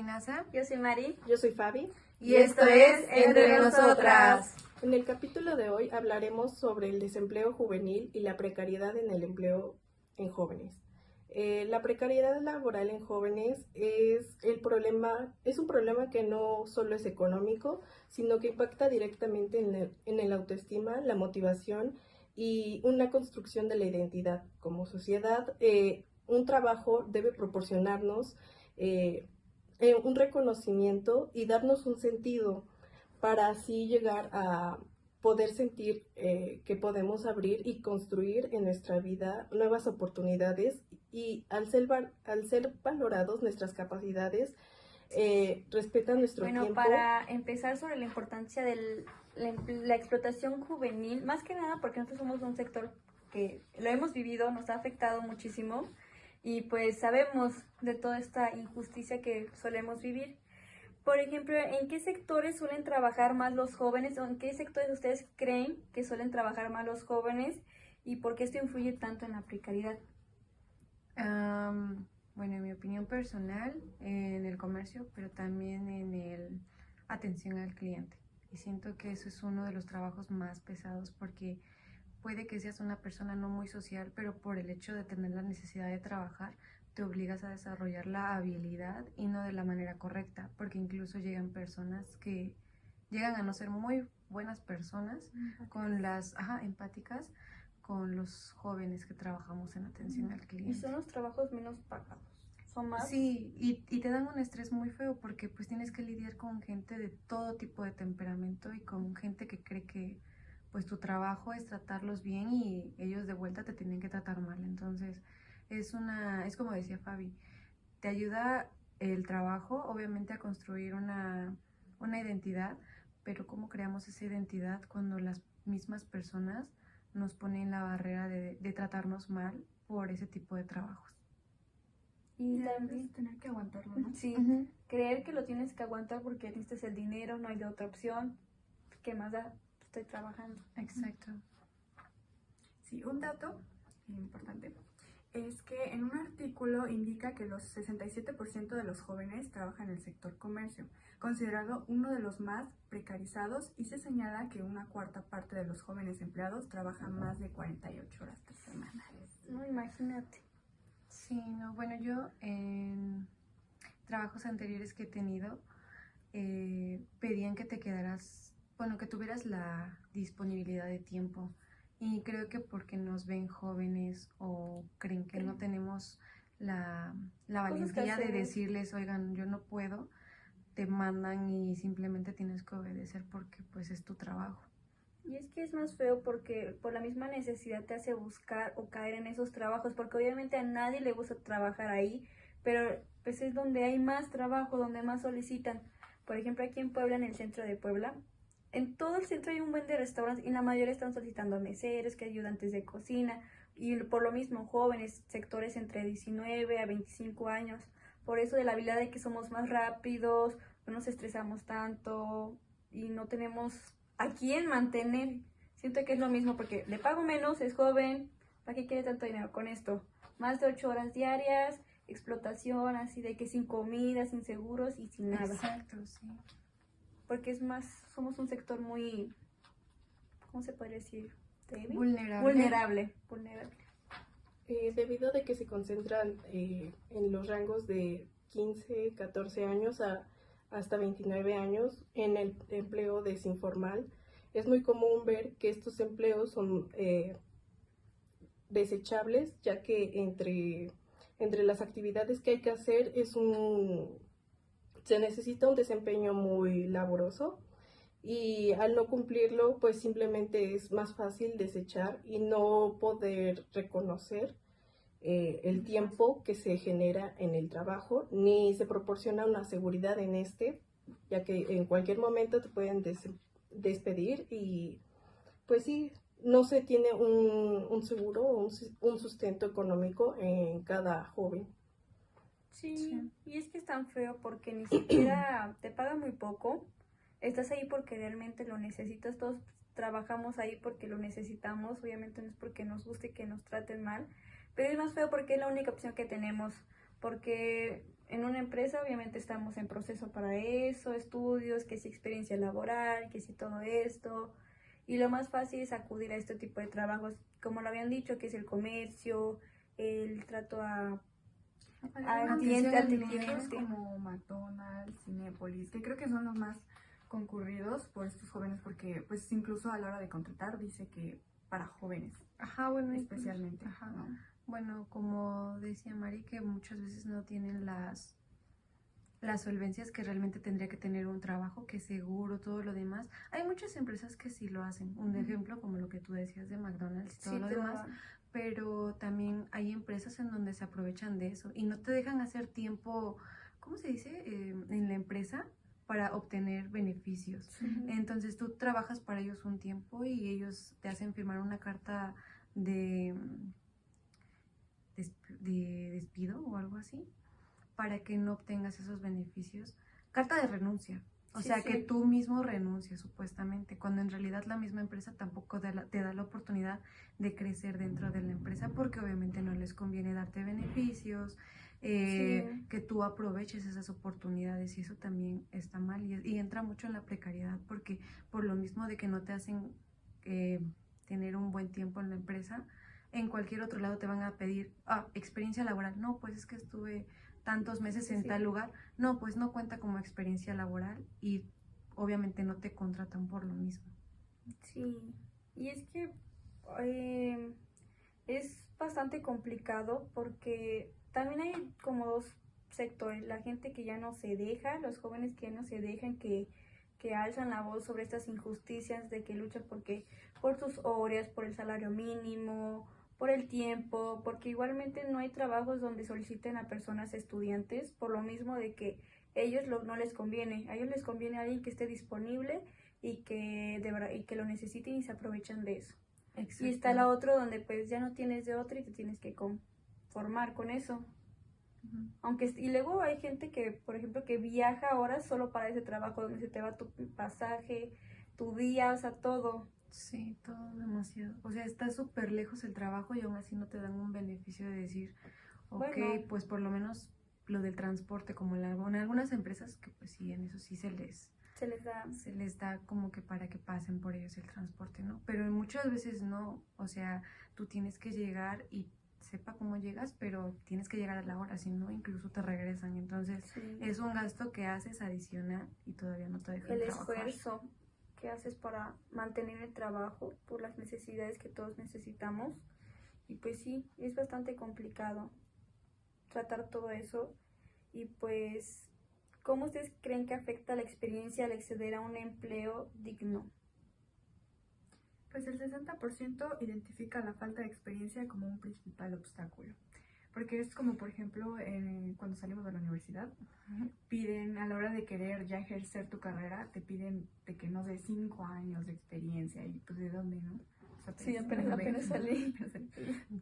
Nasa. Yo soy Mari. Yo soy Fabi. Y esto es Entre Nosotras. En el capítulo de hoy hablaremos sobre el desempleo juvenil y la precariedad en el empleo en jóvenes. La precariedad laboral en jóvenes es un problema que no solo es económico, sino que impacta directamente en el autoestima, la motivación y una construcción de la identidad. Como sociedad, un trabajo debe proporcionarnos un reconocimiento y darnos un sentido para así llegar a poder sentir que podemos abrir y construir en nuestra vida nuevas oportunidades y al ser valorados nuestras capacidades, respetan nuestro tiempo. Para empezar sobre la importancia de la explotación juvenil, más que nada porque nosotros somos un sector que lo hemos vivido, nos ha afectado muchísimo y pues sabemos de toda esta injusticia que solemos vivir. Por ejemplo, ¿en qué sectores suelen trabajar más los jóvenes o en qué sectores ustedes creen que suelen trabajar más los jóvenes y por qué esto influye tanto en la precariedad? Bueno, en mi opinión personal, en el comercio, pero también en el atención al cliente. Y siento que eso es uno de los trabajos más pesados porque puede que seas una persona no muy social, pero por el hecho de tener la necesidad de trabajar, te obligas a desarrollar la habilidad y no de la manera correcta, porque incluso llegan personas que llegan a no ser muy buenas personas empáticas con los jóvenes que trabajamos en atención al cliente. Y son los trabajos menos pagados. ¿Son más? Sí, y te dan un estrés muy feo porque pues tienes que lidiar con gente de todo tipo de temperamento y con gente que cree que pues tu trabajo es tratarlos bien y ellos de vuelta te tienen que tratar mal. Entonces es como decía Fabi, te ayuda el trabajo obviamente a construir una identidad, pero ¿cómo creamos esa identidad cuando las mismas personas nos ponen la barrera de tratarnos mal por ese tipo de trabajos? Y también tener que aguantarlo, ¿no? Sí, creer que lo tienes que aguantar porque necesitas el dinero, no hay de otra opción. ¿Qué más da? Estoy trabajando. Exacto. Sí, un dato importante es que en un artículo indica que los 67% de los jóvenes trabajan en el sector comercio, considerado uno de los más precarizados, y se señala que una cuarta parte de los jóvenes empleados trabajan más de 48 horas por semana. No, imagínate. Sí, no, bueno, yo en trabajos anteriores que he tenido pedían que te quedaras, bueno, que tuvieras la disponibilidad de tiempo, y creo que porque nos ven jóvenes o creen que no tenemos la valentía de decirles, oigan, yo no puedo, te mandan y simplemente tienes que obedecer porque pues es tu trabajo. Y es que es más feo porque por la misma necesidad te hace buscar o caer en esos trabajos, porque obviamente a nadie le gusta trabajar ahí, pero pues es donde hay más trabajo, donde más solicitan. Por ejemplo, aquí en Puebla, en el centro de Puebla, en todo el centro hay un buen de restaurantes y la mayoría están solicitando meseros, que ayudantes de cocina, y por lo mismo jóvenes, sectores entre 19 a 25 años. Por eso de la habilidad de que somos más rápidos, no nos estresamos tanto y no tenemos a quién mantener. Siento que es lo mismo porque le pago menos, es joven, ¿para qué quiere tanto dinero con esto? Más de 8 horas diarias, explotación, así de que sin comida, sin seguros y sin nada. Exacto, sí. Porque somos un sector muy, ¿cómo se podría decir? Vulnerable. Debido a que se concentran en los rangos de 15, 14 años hasta 29 años en el empleo desinformal, es muy común ver que estos empleos son desechables, ya que entre las actividades que hay que hacer se necesita un desempeño muy laboroso, y al no cumplirlo pues simplemente es más fácil desechar y no poder reconocer el tiempo que se genera en el trabajo, ni se proporciona una seguridad en ya que en cualquier momento te pueden despedir y pues sí, no se tiene un seguro, un sustento económico en cada joven. Sí, y es que es tan feo porque ni siquiera te pagan muy poco. Estás ahí porque realmente lo necesitas. Todos trabajamos ahí porque lo necesitamos. Obviamente no es porque nos guste que nos traten mal, pero es más feo porque es la única opción que tenemos. Porque en una empresa obviamente estamos en proceso para eso, estudios, que si experiencia laboral, que si todo esto. Y lo más fácil es acudir a este tipo de trabajos, como lo habían dicho, que es el comercio, el trato al cliente, al Alimentos cliente. como McDonald's, Cinépolis, que creo que son los más concurridos por estos jóvenes porque pues incluso a la hora de contratar dice que para jóvenes Ajá, bueno, especialmente, ajá. ¿no? Bueno, como decía Mari, que muchas veces no tienen las solvencias que realmente tendría que tener un trabajo, que seguro, todo lo demás. Hay muchas empresas que sí lo hacen. Un ejemplo como lo que tú decías de McDonald's y todo Sí, lo te lo demás. dan. Pero también hay empresas en donde se aprovechan de eso y no te dejan hacer tiempo, ¿cómo se dice? En la empresa para obtener beneficios. Entonces tú trabajas para ellos un tiempo y ellos te hacen firmar una carta de, de despido o algo así para que no obtengas esos beneficios. Carta de renuncia. O Sí, sea, sí. que tú mismo renuncias supuestamente, cuando en realidad la misma empresa tampoco te da la oportunidad de crecer dentro de la empresa porque obviamente no les conviene darte beneficios, Sí. que tú aproveches esas oportunidades y eso también está mal y entra mucho en la precariedad porque por lo mismo de que no te hacen tener un buen tiempo en la empresa, en cualquier otro lado te van a pedir experiencia laboral. No, pues es que estuve tantos meses Sí, en sí. tal lugar. No, pues no cuenta como experiencia laboral y obviamente no te contratan por lo mismo. Sí, y es que es bastante complicado porque también hay como dos sectores, la gente que ya no se deja, los jóvenes que ya no se dejan, que alzan la voz sobre estas injusticias, de que luchan por sus horas, por el salario mínimo, por el tiempo, porque igualmente no hay trabajos donde soliciten a personas estudiantes, por lo mismo de que no les conviene, a ellos les conviene alguien que esté disponible y que lo necesiten y se aprovechan de eso. Y está la otra donde pues ya no tienes de otra y te tienes que conformar con eso. Y luego hay gente que, por ejemplo, que viaja horas solo para ese trabajo, donde se te va tu pasaje, tu día, o sea, todo. Sí, todo demasiado. O sea, está súper lejos el trabajo y aún así no te dan un beneficio de decir, ok, Bueno. pues por lo menos lo del transporte, como en algunas empresas que pues sí, en eso sí Se les da. se les da como que para que pasen por ellos el transporte, ¿no? Pero muchas veces no, o sea, tú tienes que llegar y sepa cómo llegas, pero tienes que llegar a la hora, si no, incluso te regresan. Entonces, Sí. es un gasto que haces adicional y todavía no te dejan El trabajar. esfuerzo que haces para mantener el trabajo por las necesidades que todos necesitamos. Y pues sí, es bastante complicado tratar todo eso. Y pues, ¿cómo ustedes creen que afecta la experiencia al acceder a un empleo digno? Pues el 60% identifica la falta de experiencia como un principal obstáculo. Porque es como, por ejemplo, cuando salimos de la universidad, piden, a la hora de querer ya ejercer tu carrera, te piden de que no sé, 5 años de experiencia. Y pues, ¿de dónde, no? O sea, Sí, apenas salí.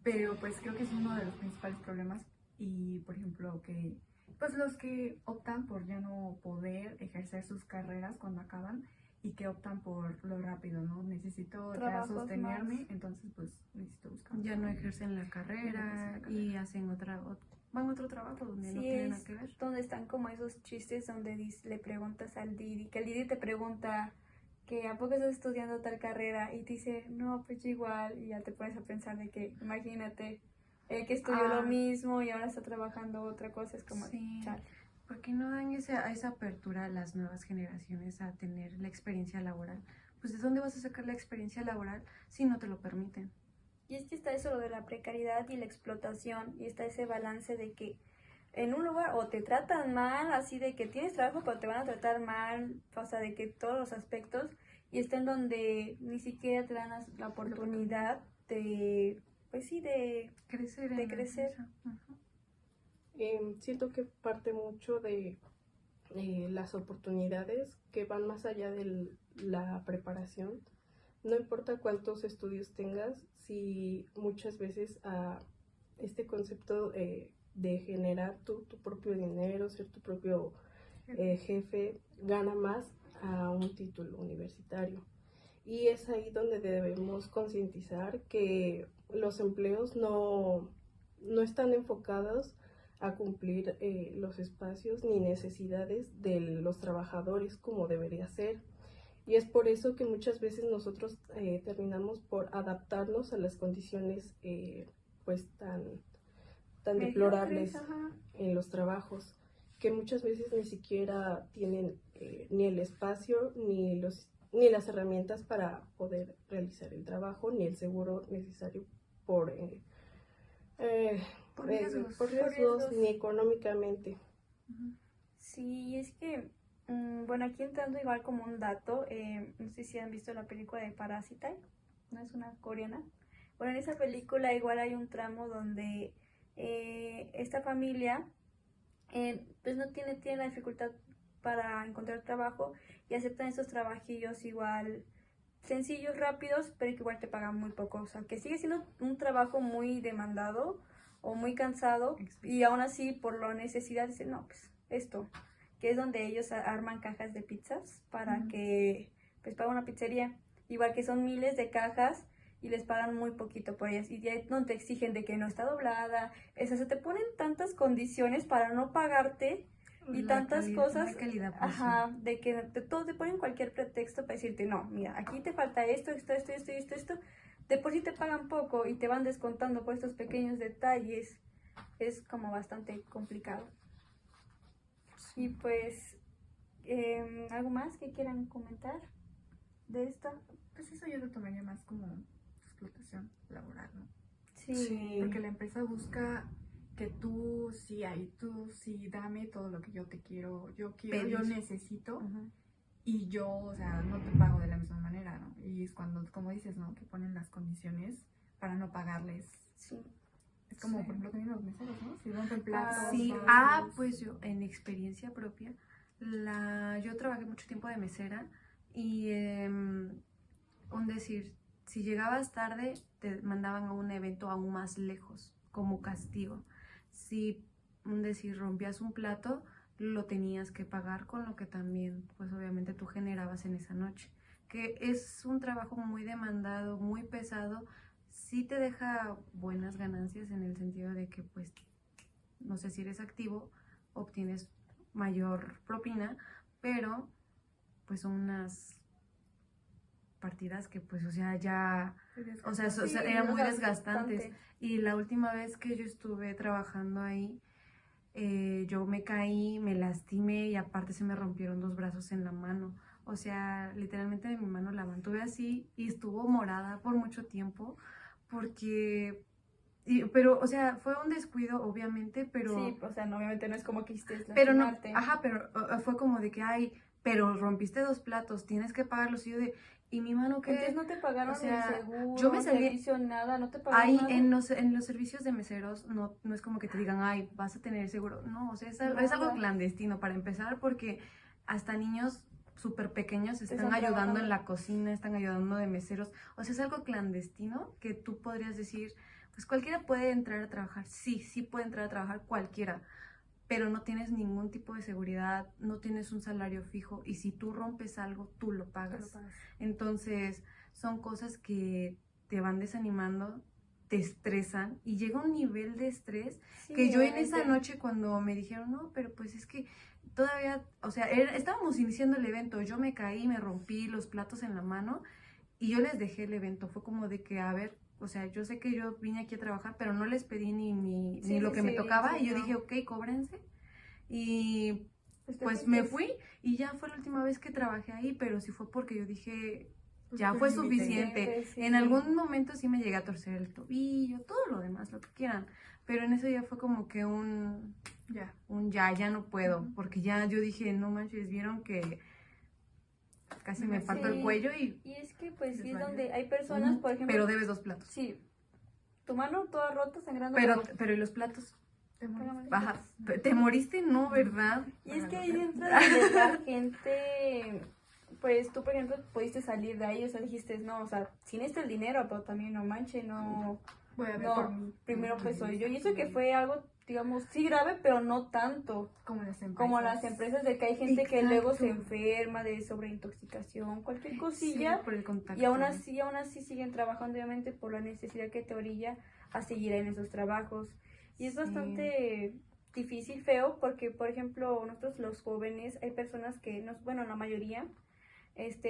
Pero pues creo que es uno de los principales problemas. Y, por ejemplo, que pues los que optan por ya no poder ejercer sus carreras cuando acaban, y que optan por lo rápido, ¿no? Necesito ya sostenerme, más. Entonces pues necesito buscar. Ya no ejercen la carrera y hacen van a otro trabajo donde Sí, no tienen nada que ver. Donde están como esos chistes donde le preguntas al Didi, que el Didi te pregunta que ¿a poco estás estudiando tal carrera? Y te dice, no, pues yo igual, y ya te pones a pensar de que, imagínate, que estudió lo mismo y ahora está trabajando otra cosa, es como, sí. chale. ¿Por qué no dan esa apertura a las nuevas generaciones a tener la experiencia laboral? Pues ¿de dónde vas a sacar la experiencia laboral si no te lo permiten? Y es que está eso lo de la precariedad y la explotación, y está ese balance de que en un lugar o te tratan mal, así de que tienes trabajo pero te van a tratar mal, o sea, de que todos los aspectos, y está en donde ni siquiera te dan la oportunidad de, pues sí, de crecer. Siento que parte mucho de las oportunidades que van más allá de la preparación. No importa cuántos estudios tengas, si muchas veces este concepto de generar tu propio dinero, ser tu propio jefe, gana más a un título universitario. Y es ahí donde debemos concientizar que los empleos no están enfocados a cumplir los espacios ni necesidades de los trabajadores como debería ser. Y es por eso que muchas veces nosotros terminamos por adaptarnos a las condiciones pues tan deplorables en los trabajos, que muchas veces ni siquiera tienen ni el espacio ni las herramientas para poder realizar el trabajo, ni el seguro necesario por riesgos, ni económicamente. Sí, es que, bueno, aquí entrando igual como un dato, no sé si han visto la película de Parasite, ¿no? Es una coreana. Bueno, en esa película igual hay un tramo donde esta familia pues no tiene la dificultad para encontrar trabajo y aceptan esos trabajillos igual sencillos, rápidos, pero que igual te pagan muy poco, o sea, que sigue siendo un trabajo muy demandado o muy cansado y aún así por la necesidad dicen, no, pues esto, que es donde ellos arman cajas de pizzas para que pues pagan una pizzería, igual que son miles de cajas y les pagan muy poquito por ellas y ya no te exigen de que no está doblada, se te ponen tantas condiciones para no pagarte y tantas cosas, de que te ponen cualquier pretexto para decirte, no, mira, aquí te falta esto, de por sí te pagan poco y te van descontando por estos pequeños detalles, es como bastante complicado. Y pues, ¿algo más que quieran comentar de esto? Pues eso yo lo tomaría más como explotación laboral, ¿no? Sí. Porque la empresa busca que tú sí, dame todo lo que yo yo necesito, y yo, o sea, no te pago de la misma manera, ¿no? Y es cuando, como dices, ¿no? Que ponen las condiciones para no pagarles. Sí. Es como, por ejemplo, también los meseros, ¿no? Si rompen platos. Sí, pues yo, en experiencia propia, yo trabajé mucho tiempo de mesera y, decir, si llegabas tarde, te mandaban a un evento aún más lejos, como castigo. Si, decir, rompías un plato, lo tenías que pagar con lo que también, pues obviamente tú generabas en esa noche. Que es un trabajo muy demandado, muy pesado, sí te deja buenas ganancias en el sentido de que, pues, no sé, si eres activo, obtienes mayor propina, pero pues son unas partidas que pues, o sea, ya, o sea, eran muy desgastantes. Y la última vez que yo estuve trabajando ahí, yo me caí, me lastimé y aparte se me rompieron 2 brazos en la mano. O sea, literalmente mi mano la mantuve así y estuvo morada por mucho tiempo porque... pero, o sea, fue un descuido, obviamente, pero... Sí, o sea, no, obviamente no es como que quisiste pero no, lastimarte. pero fue como de que, ay, pero rompiste 2 platos, tienes que pagarlos. Y yo de, ¿y mi mano qué? Entonces no te pagaron, o sea, el seguro, yo me salí, servicio, nada, no te pagaron ahí nada. en los servicios de meseros no es como que te digan, ay, vas a tener seguro. No, o sea, es algo clandestino para empezar, porque hasta niños súper pequeños están ayudando en la cocina, están ayudando de meseros. O sea, es algo clandestino que tú podrías decir, pues cualquiera puede entrar a trabajar. Sí puede entrar a trabajar cualquiera, pero no tienes ningún tipo de seguridad, no tienes un salario fijo y si tú rompes algo, tú lo pagas. Entonces, son cosas que te van desanimando, te estresan y llega un nivel de estrés que yo en esa noche cuando me dijeron, no, pero pues es que todavía, o sea, estábamos iniciando el evento, yo me caí, me rompí los platos en la mano y yo les dejé el evento, fue como de que, a ver, o sea, yo sé que yo vine aquí a trabajar, pero no les pedí ni lo que me tocaba. Y yo dije, ok, cóbrense. Y pues me fui y ya fue la última vez que trabajé ahí, pero sí fue porque yo dije, ya fue suficiente. En algún momento sí me llegué a torcer el tobillo, todo lo demás, lo que quieran. Pero en eso ya fue como que ya no puedo. Porque ya yo dije, no manches, vieron que casi me parto el cuello y es que pues sí es donde hay personas, por ejemplo... Pero debes 2 platos. Sí. Tu mano toda rota, sangrando. Pero ¿y los platos? ¿Te moriste? No, ¿verdad? Y es que ahí entra donde la gente... Pues tú, por ejemplo, pudiste salir de ahí, o sea, dijiste, no, o sea, sí necesito el dinero, pero también no manche, no... Voy a ver primero pues soy yo. Y eso que fue algo, digamos, sí grave, pero no tanto. Como las empresas de que hay gente que luego se enferma de sobreintoxicación, cualquier cosilla. Sí, por el contacto. Y aún así siguen trabajando, obviamente, por la necesidad que te orilla a seguir en esos trabajos. Y es bastante difícil, feo, porque por ejemplo nosotros los jóvenes, hay personas que nos, bueno, la mayoría,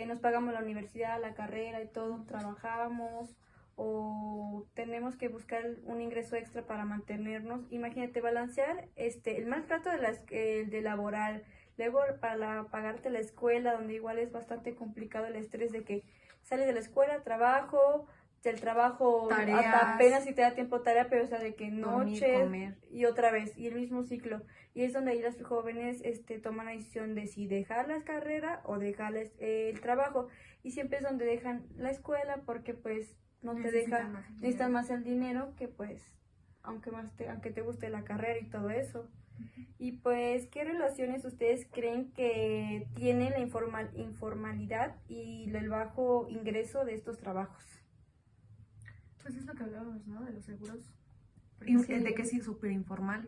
nos pagamos la universidad, la carrera y todo, trabajamos o tenemos que buscar un ingreso extra para mantenernos. Imagínate balancear el maltrato de laboral, luego para pagarte la escuela, donde igual es bastante complicado el estrés de que sales de la escuela, trabajo, del trabajo Tareas, hasta apenas si te da tiempo tarea, pero o sea de que dormir, noches comer. y otra vez, y el mismo ciclo. Y es donde ahí las jóvenes toman la decisión de si dejar la carrera o dejar el trabajo. Y siempre es donde dejan la escuela porque pues no te deja, Necesitan más dinero. necesitan más el dinero que pues, aunque te guste la carrera y todo eso. Y pues, ¿qué relaciones ustedes creen que tiene la informalidad y el bajo ingreso de estos trabajos? Pues es lo que hablábamos, ¿no? De los seguros. De que sí, súper informal,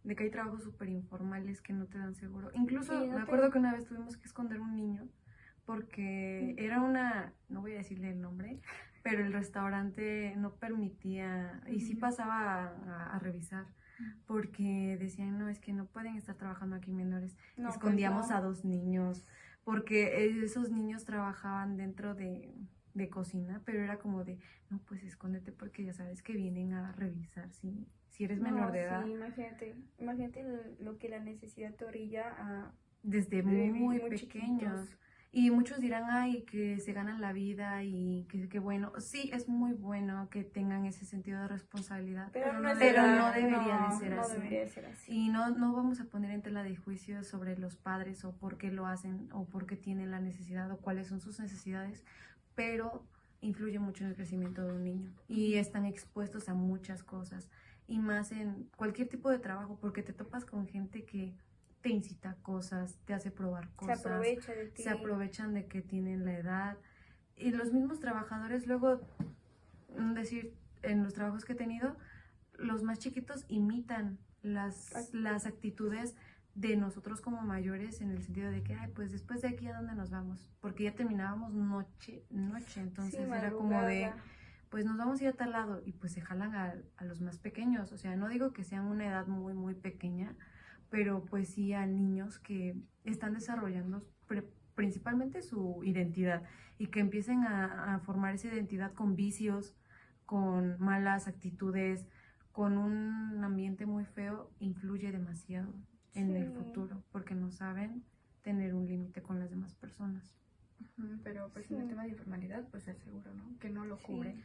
de que hay trabajos súper informales que no te dan seguro. Incluso Sí, no me te- acuerdo que una vez tuvimos que esconder un niño porque era no voy a decirle el nombre, pero el restaurante no permitía, y sí pasaba a revisar, porque decían, no, es que no pueden estar trabajando aquí menores. No, pues Escondíamos no. a 2 niños, porque esos niños trabajaban dentro de cocina, pero era como de, no, pues escóndete porque ya sabes que vienen a revisar si eres menor de edad. Sí, imagínate lo que la necesidad te orilla a Desde vivir muy muy pequeños. chiquitos. Y muchos dirán, ay, que se ganan la vida y que bueno. Sí, es muy bueno que tengan ese sentido de responsabilidad, Pero no, es pero verdad, no debería de ser no así. debería de ser así. Y no vamos a poner en tela de juicio sobre los padres o por qué lo hacen o por qué tienen la necesidad o cuáles son sus necesidades, pero influye mucho en el crecimiento de un niño y están expuestos a muchas cosas y más en cualquier tipo de trabajo porque te topas con gente que te incita a cosas, te hace probar Se cosas, aprovecha de ti. se aprovechan de que tienen la edad y los mismos trabajadores luego, decir, en los trabajos que he tenido, los más chiquitos imitan las actitudes de nosotros como mayores en el sentido de que, ay, pues después de aquí a dónde nos vamos, porque ya terminábamos noche, entonces Sí, era como de, madrugada. pues nos vamos a ir a tal lado y pues se jalan a los más pequeños, o sea, no digo que sean una edad muy pequeña, pero pues sí a niños que están desarrollando principalmente su identidad y que empiecen a formar esa identidad con vicios, con malas actitudes, con un ambiente muy feo, influye demasiado en el Sí. futuro, porque no saben tener un límite con las demás personas. Pero pues Sí. en el tema de informalidad, pues el seguro, ¿no? Que no lo Sí. cubre.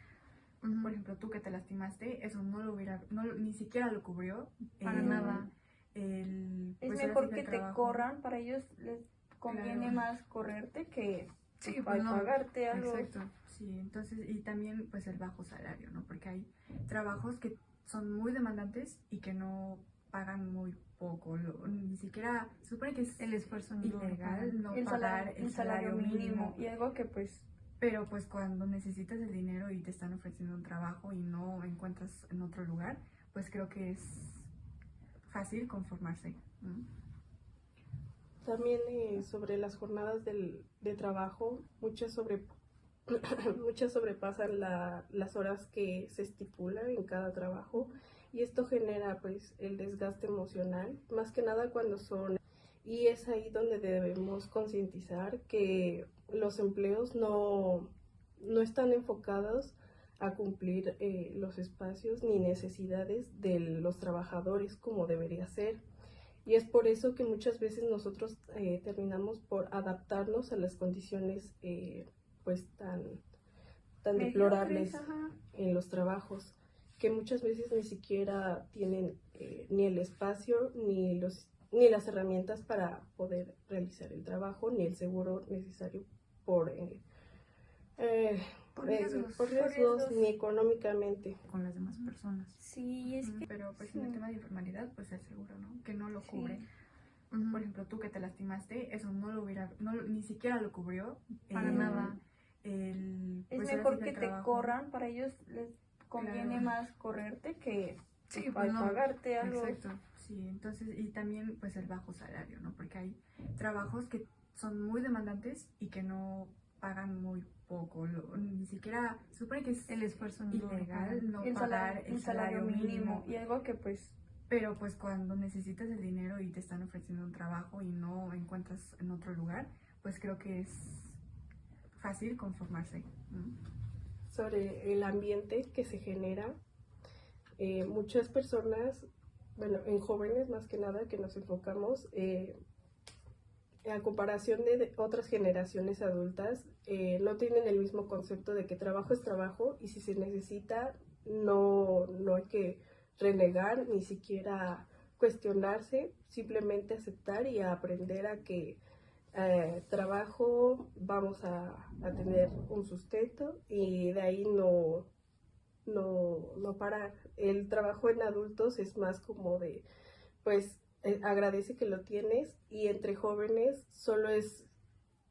Por ejemplo, tú que te lastimaste, eso no lo hubiera, ni siquiera lo cubrió. Para nada. El, Es pues, ahora mejor sí que el te trabajo. corran, para ellos les conviene Claro. más correrte que Sí, pues, pues no. pagarte algo. Exacto, sí, entonces, y también pues el bajo salario, ¿no? Porque hay trabajos que son muy demandantes y que no pagan muy poco, ni siquiera, se supone que es El esfuerzo no lo ilegal pagan. no pagar el salario mínimo, y algo que pues pero pues cuando necesitas el dinero y te están ofreciendo un trabajo y no encuentras en otro lugar, pues creo que es fácil conformarse, ¿no? También sobre las jornadas de trabajo, muchas sobrepasan las horas que se estipulan en cada trabajo y esto genera pues el desgaste emocional, más que nada cuando son, y es ahí donde debemos concientizar que los empleos no están enfocados a cumplir los espacios ni necesidades de los trabajadores como debería ser. Y es por eso que muchas veces nosotros terminamos por adaptarnos a las condiciones pues tan deplorables ajá. en los trabajos, que muchas veces ni siquiera tienen ni el espacio ni las herramientas para poder realizar el trabajo, ni el seguro necesario por riesgos, ni económicamente. Con las demás personas. Sí, es que Pero pues en el tema de informalidad, pues el seguro, ¿no? Que no lo Sí. cubre. Por ejemplo, tú que te lastimaste, eso no lo hubiera, ni siquiera lo cubrió. Para nada. El, es pues, ahora mejor sí que el te trabajo. corran, para ellos les conviene Claro. más correrte que Sí, pues, pues no. pagarte algo. Exacto, sí, entonces, y también pues el bajo salario, ¿no? Porque hay trabajos que son muy demandantes y que no pagan muy poco, ni siquiera, se supone que es El esfuerzo no lo pagan. ilegal no El pagar salario, el salario mínimo, y algo que pues pero pues cuando necesitas el dinero y te están ofreciendo un trabajo y no encuentras en otro lugar, pues creo que es fácil conformarse, ¿no? Sobre el ambiente que se genera, muchas personas, bueno, en jóvenes más que nada que nos enfocamos, a comparación de otras generaciones adultas, no tienen el mismo concepto de que trabajo es trabajo y si se necesita no hay que renegar ni siquiera cuestionarse, simplemente aceptar y aprender a que trabajo vamos a tener un sustento y de ahí no parar. El trabajo en adultos es más como de, pues, agradece que lo tienes y entre jóvenes solo es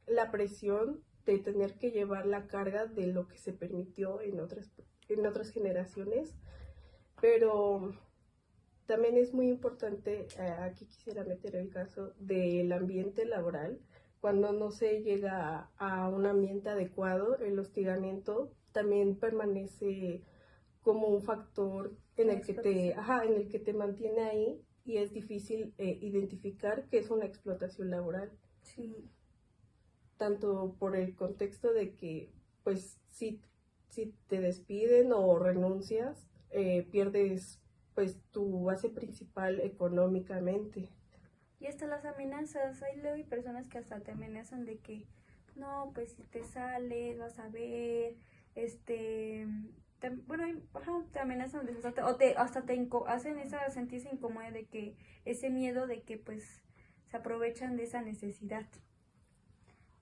la presión de tener que llevar la carga de lo que se permitió en otras generaciones, pero también es muy importante, aquí quisiera meter el caso del ambiente laboral. Cuando no se llega a un ambiente adecuado, el hostigamiento también permanece como un factor en el que en el que te mantiene ahí y es difícil identificar que es una explotación laboral. Sí. Tanto por el contexto de que, pues, si te despiden o renuncias, pierdes, pues, tu base principal económicamente. Y hasta las amenazas, hay personas que hasta te amenazan de que, no, pues si te sales, vas a ver, te amenazan de eso, hasta hacen esa sentirse incómoda de que, ese miedo de que pues se aprovechan de esa necesidad.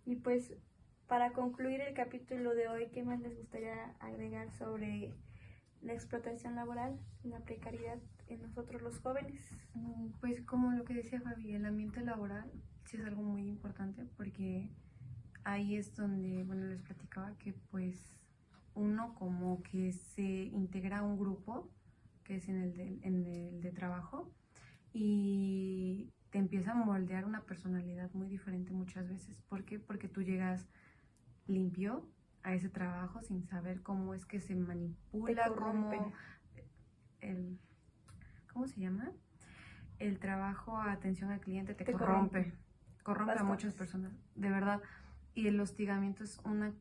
Y pues para concluir el capítulo de hoy, ¿qué más les gustaría agregar sobre la explotación laboral, la precariedad en nosotros los jóvenes? Pues como lo que decía Fabi, el ambiente laboral sí es algo muy importante porque ahí es donde, bueno, les platicaba que pues uno como que se integra a un grupo que es en el de trabajo y te empieza a moldear una personalidad muy diferente muchas veces. ¿Por qué? Porque tú llegas limpio a ese trabajo sin saber cómo es que se manipula, ¿cómo se llama? El trabajo a atención al cliente te corrompe a muchas personas, de verdad. Y el hostigamiento es una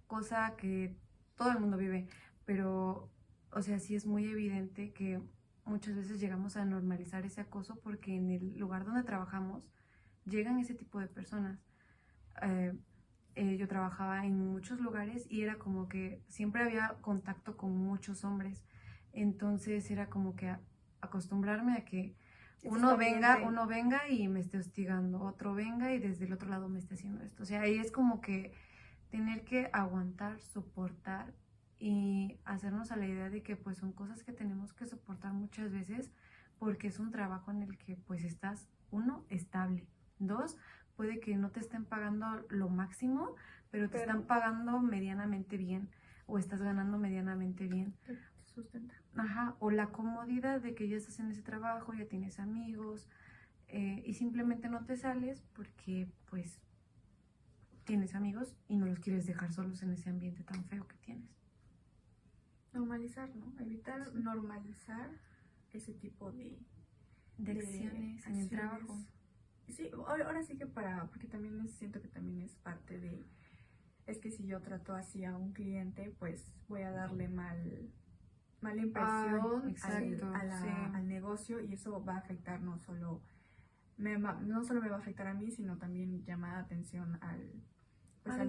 cosa que todo el mundo vive, pero, o sea, sí es muy evidente que muchas veces llegamos a normalizar ese acoso porque en el lugar donde trabajamos llegan ese tipo de personas. Yo trabajaba en muchos lugares y era como que siempre había contacto con muchos hombres, entonces era como que acostumbrarme a que uno venga y me esté hostigando, otro venga y desde el otro lado me esté haciendo esto. O sea, ahí es como que tener que aguantar, soportar y hacernos a la idea de que pues son cosas que tenemos que soportar muchas veces porque es un trabajo en el que pues estás, uno, estable, dos, puede que no te estén pagando lo máximo, pero te están pagando medianamente bien o estás ganando medianamente bien. Te sustenta. Ajá, o la comodidad de que ya estás en ese trabajo, ya tienes amigos y simplemente no te sales porque pues tienes amigos y no los quieres dejar solos en ese ambiente tan feo que tienes. Normalizar, ¿no? Evitar normalizar ese tipo de acciones en el trabajo. Sí, ahora sí que porque también siento que también es parte de, es que si yo trato así a un cliente, pues voy a darle mala impresión al negocio y eso va a afectar no solo me va a afectar a mí, sino también llamar atención al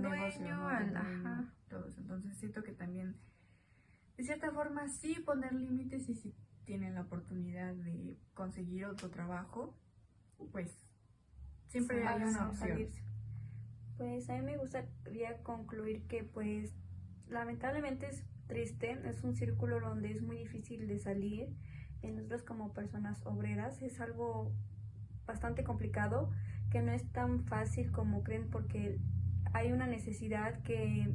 negocio, ¿no? Al dueño, todos. Entonces siento que también, de cierta forma, sí poner límites y si tienen la oportunidad de conseguir otro trabajo, pues siempre hay una opción. Pues a mí me gustaría concluir que pues lamentablemente es triste, es un círculo donde es muy difícil de salir. En nosotros como personas obreras es algo bastante complicado, que no es tan fácil como creen porque hay una necesidad que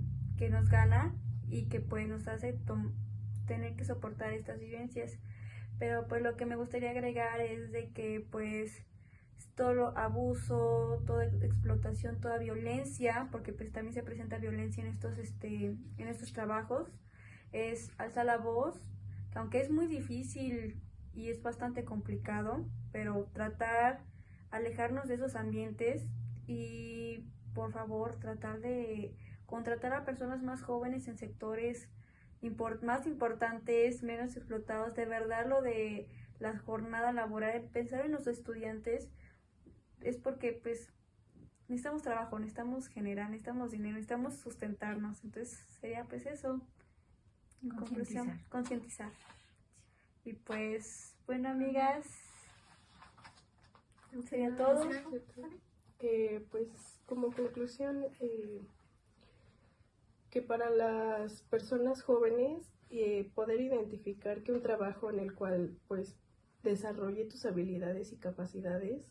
nos gana y que pues nos hace tener que soportar estas vivencias. Pero pues lo que me gustaría agregar es de que pues todo abuso, toda explotación, toda violencia, porque pues también se presenta violencia en estos trabajos, es alza la voz, que aunque es muy difícil y es bastante complicado, pero tratar alejarnos de esos ambientes y por favor tratar de contratar a personas más jóvenes en sectores más importantes, menos explotados. De verdad, lo de la jornada laboral, pensar en los estudiantes es porque pues necesitamos trabajo, necesitamos generar, necesitamos dinero, necesitamos sustentarnos. Entonces sería pues eso, en conclusión, concientizar. Y pues, bueno, amigas, sería todo. Pues como conclusión, que para las personas jóvenes poder identificar que un trabajo en el cual pues desarrolle tus habilidades y capacidades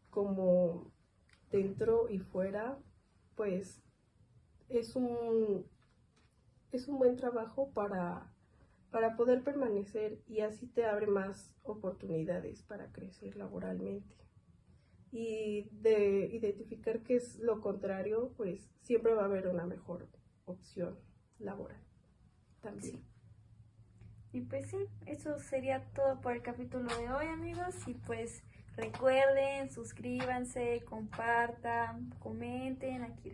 como dentro y fuera, pues es un buen trabajo para poder permanecer, y así te abre más oportunidades para crecer laboralmente. Y de identificar qué es lo contrario, pues siempre va a haber una mejor opción laboral también. Sí. Y pues sí, eso sería todo por el capítulo de hoy, amigos. Y pues recuerden, suscríbanse, compartan, comenten, aquí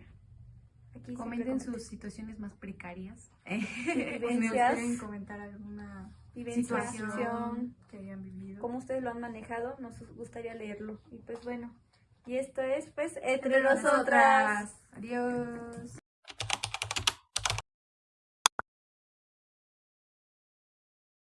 Comenten sus situaciones más precarias. vivencias, ¿Quieren comentar alguna situación, situación que hayan vivido? cómo ustedes lo han manejado? Nos gustaría leerlo. Y pues bueno, y esto es pues Entre Nosotras. Adiós.